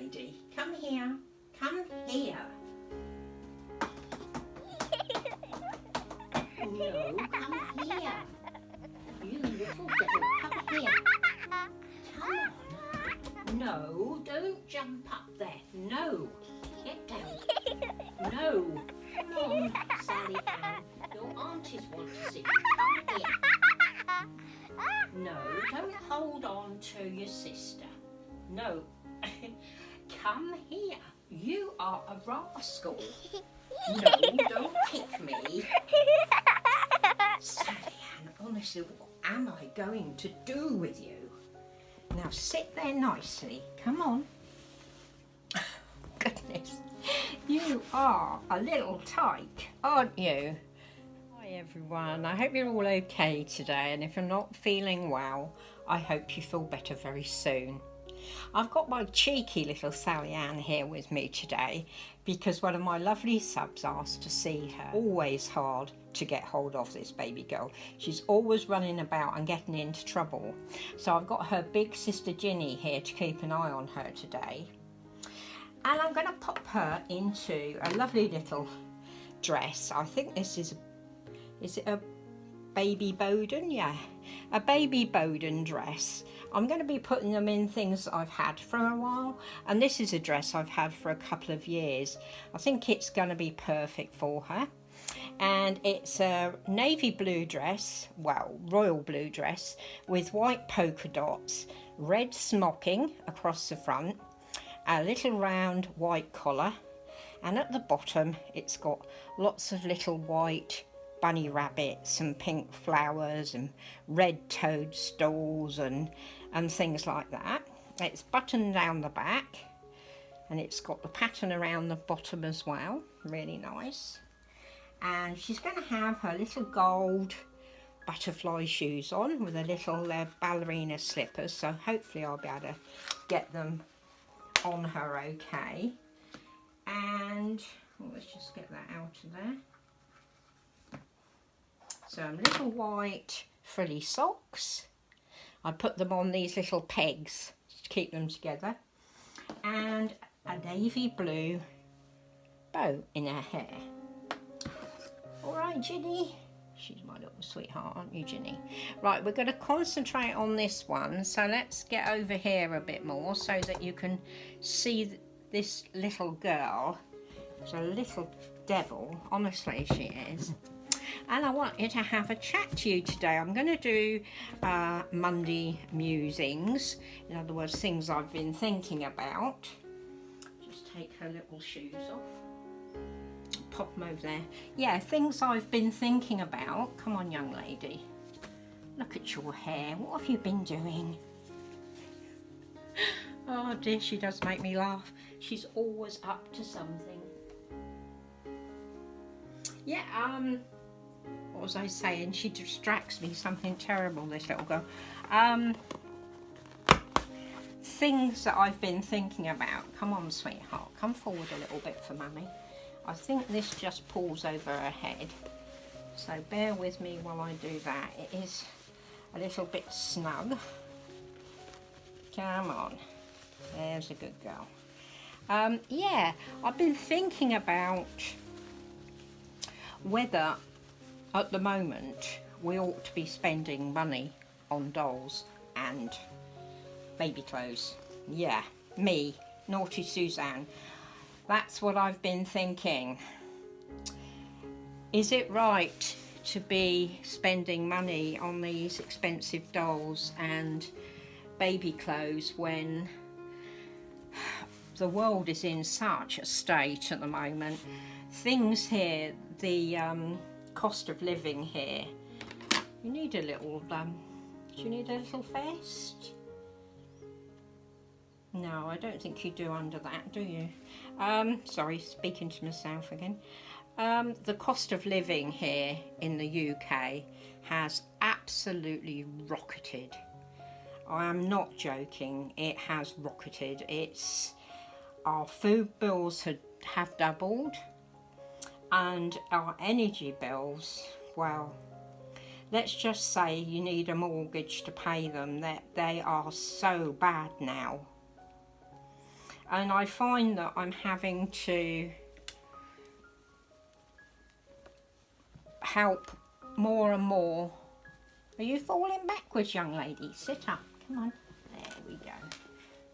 lady. Come here. Come here. No, come here. You little devil, come here. Come on. No, don't jump up there. No. Get down. No. Come on, Sally Ann. Your aunties want to see you. Come here. No, don't hold on to your sister. No. Come here. You are a rascal. No, don't kick me. Sally Ann, honestly, what am I going to do with you? Now sit there nicely. Come on. Goodness, you are a little tyke, aren't you? Hi everyone, I hope you're all okay today, and if you're not feeling well, I hope you feel better very soon. I've got my cheeky little Sally Ann here with me today because one of my lovely subs asked to see her. Always hard to get hold of this baby girl. She's always running about and getting into trouble. So I've got her big sister Ginny here to keep an eye on her today. And I'm going to pop her into a lovely little dress. I think this is it a baby Bowden? Yeah, a baby Bowden dress. I'm going to be putting them in things that I've had for a while, and this is a dress I've had for a couple of years. I think it's going to be perfect for her. And it's a navy blue dress, well, royal blue dress, with white polka dots, red smocking across the front, a little round white collar, and at the bottom it's got lots of little white bunny rabbits and pink flowers and red toadstools and things like that. It's buttoned down the back, and it's got the pattern around the bottom as well, really nice. And she's going to have her little gold butterfly shoes on with a little ballerina slippers, so hopefully I'll be able to get them on her okay. And let's just get that out of there. Some little white frilly socks. I put them on these little pegs to keep them together, and a navy blue bow in her hair. All right, Ginny. She's my little sweetheart, aren't you, Ginny? Right, we're going to concentrate on this one. So let's get over here a bit more so that you can see this little girl. She's a little devil, honestly she is. And I want you to have a chat to you today. I'm going to do Monday musings. In other words, things I've been thinking about. Just take her little shoes off. Pop them over there. Yeah, things I've been thinking about. Come on, young lady. Look at your hair. What have you been doing? Oh dear, she does make me laugh. She's always up to something. Yeah, what was I saying? She distracts me, something terrible, this little girl. Things that I've been thinking about. Come on, sweetheart, come forward a little bit for mummy. I think this just pulls over her head, so bear with me while I do that. It is a little bit snug. Come on, there's a good girl. Yeah, I've been thinking about whether at the moment we ought to be spending money on dolls and baby clothes. Yeah, me, naughty Suzanne. That's what I've been thinking. Is it right to be spending money on these expensive dolls and baby clothes when the world is in such a state at the moment? Things here, the cost of living here. You need a little, do you need a little vest? No, I don't think you do under that, do you? Sorry, speaking to myself again. The cost of living here in the UK has absolutely rocketed. I am not joking, it has rocketed. Our food bills have doubled, and our energy bills, well, let's just say you need a mortgage to pay them. They are so bad now. And I find that I'm having to help more and more. Are you falling backwards, young lady? Sit up, come on. There we go.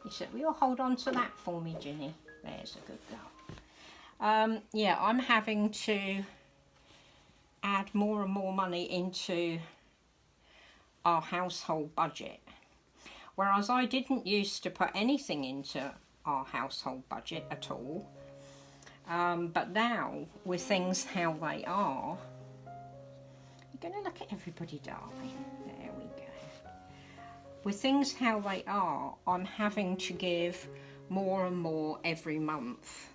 You said, will you hold on to that for me, Ginny? There's a good girl. Yeah, I'm having to add more and more money into our household budget. Whereas I didn't used to put anything into our household budget at all. But now, with things how they are, you're going to look at everybody, darling. There we go. With things how they are, I'm having to give more and more every month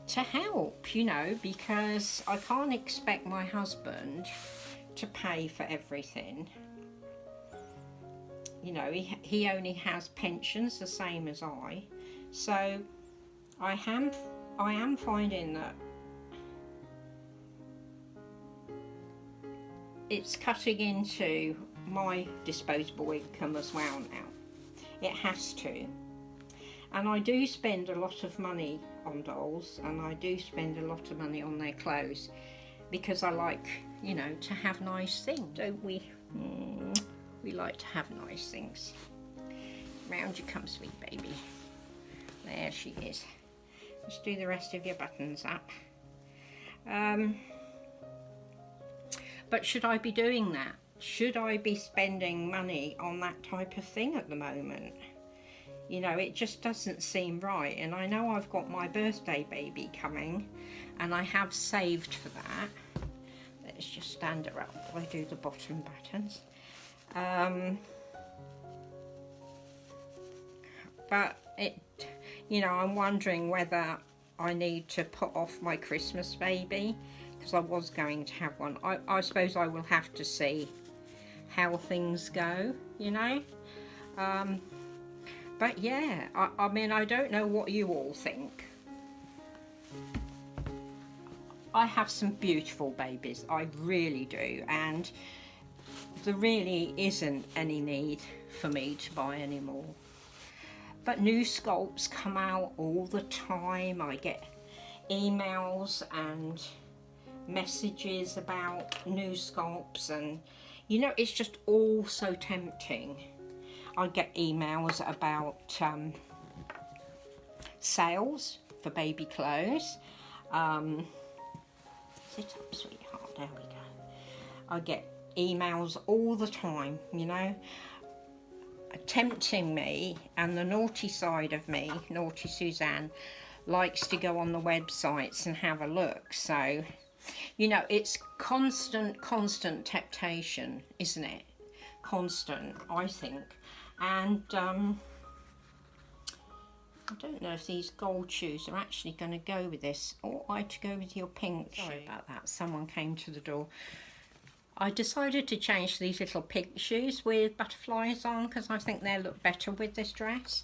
to help, you know, because I can't expect my husband to pay for everything. You know, he only has pensions the same as I, so I am finding that it's cutting into my disposable income as well now. It has to. And I do spend a lot of money on dolls, and I do spend a lot of money on their clothes, because I like, you know, to have nice things, don't we? We like to have nice things. Round you come, sweet baby. There she is. Let's do the rest of your buttons up. But should I be doing that? Should I be spending money on that type of thing at the moment? You know, it just doesn't seem right. And I know I've got my birthday baby coming, and I have saved for that. Let's just stand her up while I do the bottom buttons. But it, you know, I'm wondering whether I need to put off my Christmas baby, because I was going to have one. I suppose I will have to see how things go, you know. But yeah, I mean, I don't know what you all think. I have some beautiful babies, I really do, and there really isn't any need for me to buy any more. But new sculpts come out all the time. I get emails and messages about new sculpts, and you know, it's just all so tempting. I get emails about sales for baby clothes. Sit up, sweetheart, there we go. I get emails all the time, you know, tempting me, and the naughty side of me, naughty Suzanne, likes to go on the websites and have a look. So, you know, it's constant temptation, isn't it? Constant, I think. And I don't know if these gold shoes are actually going to go with this, or I to go with your pink. Sorry about that, someone came to the door. I decided to change these little pink shoes with butterflies on, because I think they look better with this dress.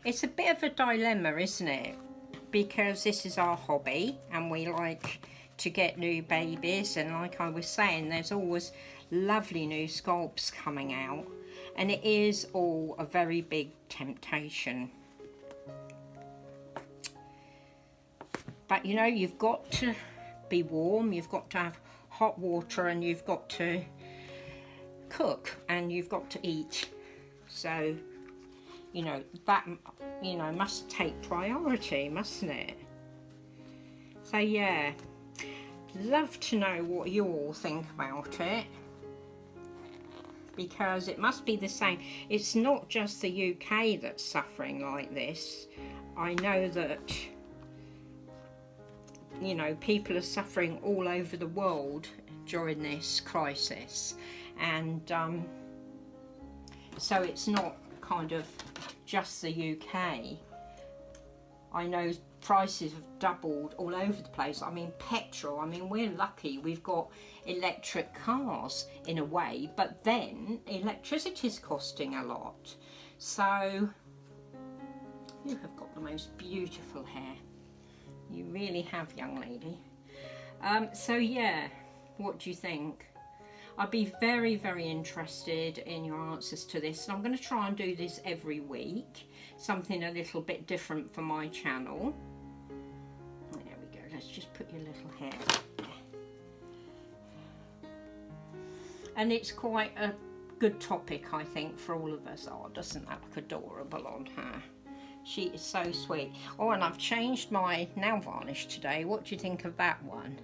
It's a bit of a dilemma, isn't it? Because this is our hobby, and we like to get new babies, and like I was saying, there's always lovely new sculpts coming out, and it is all a very big temptation. But you know, you've got to be warm, you've got to have hot water, and you've got to cook, and you've got to eat. So, you know, that, you know, must take priority, mustn't it? So yeah, love to know what you all think about it, because it must be the same. It's not just the UK that's suffering like this. I know that, you know, people are suffering all over the world during this crisis, and so it's not kind of just the UK. I know prices have doubled all over the place. I mean, petrol, I mean, we're lucky we've got electric cars in a way, but then electricity's costing a lot. So you have got the most beautiful hair. You really have, young lady. So yeah, what do you think? I'd be very, very interested in your answers to this. And I'm going to try and do this every week, something a little bit different for my channel. There we go. Let's just put your little hair there. And it's quite a good topic, I think, for all of us. Oh, doesn't that look adorable on her? She is so sweet. Oh, and I've changed my nail varnish today. What do you think of that one?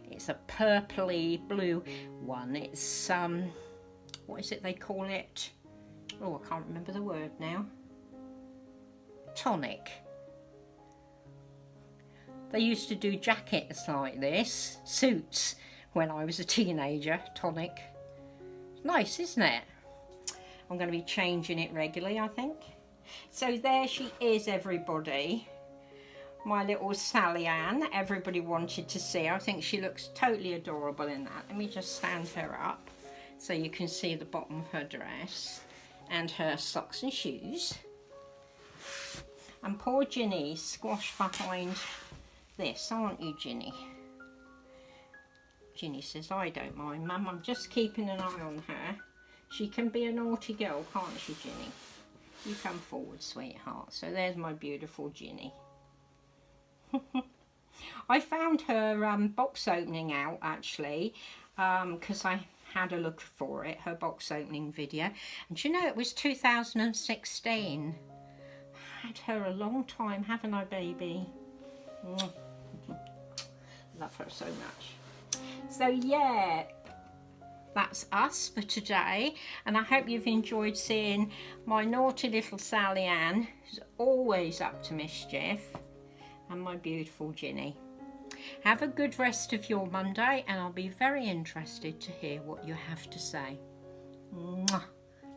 It's a purpley blue one. It's what is it they call it? Oh, I can't remember the word now. Tonic. They used to do jackets like this, suits, when I was a teenager. Tonic. Nice, isn't it? I'm going to be changing it regularly, I think. So there she is, everybody. My little Sally Ann. Everybody wanted to see her. I think she looks totally adorable in that. Let me just stand her up so you can see the bottom of her dress and her socks and shoes. And poor Ginny squashed behind this, aren't you, Ginny? Ginny says, I don't mind, Mum. I'm just keeping an eye on her. She can be a naughty girl, can't she, Ginny? You come forward, sweetheart. So there's my beautiful Ginny. I found her box opening out, actually, because I had a look for it, her box opening video. And you know, it was 2016. I had her a long time, haven't I, baby? Love her so much. So yeah, that's us for today, and I hope you've enjoyed seeing my naughty little Sally Ann, who's always up to mischief, and my beautiful Ginny. Have a good rest of your Monday, and I'll be very interested to hear what you have to say. Mwah.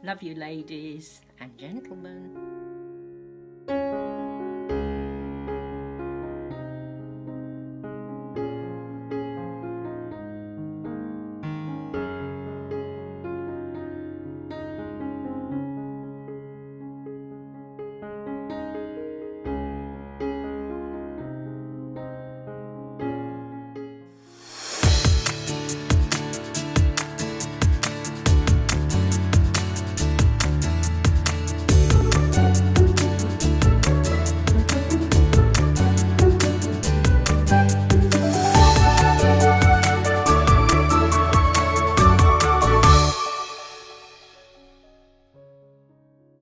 Love you, ladies and gentlemen.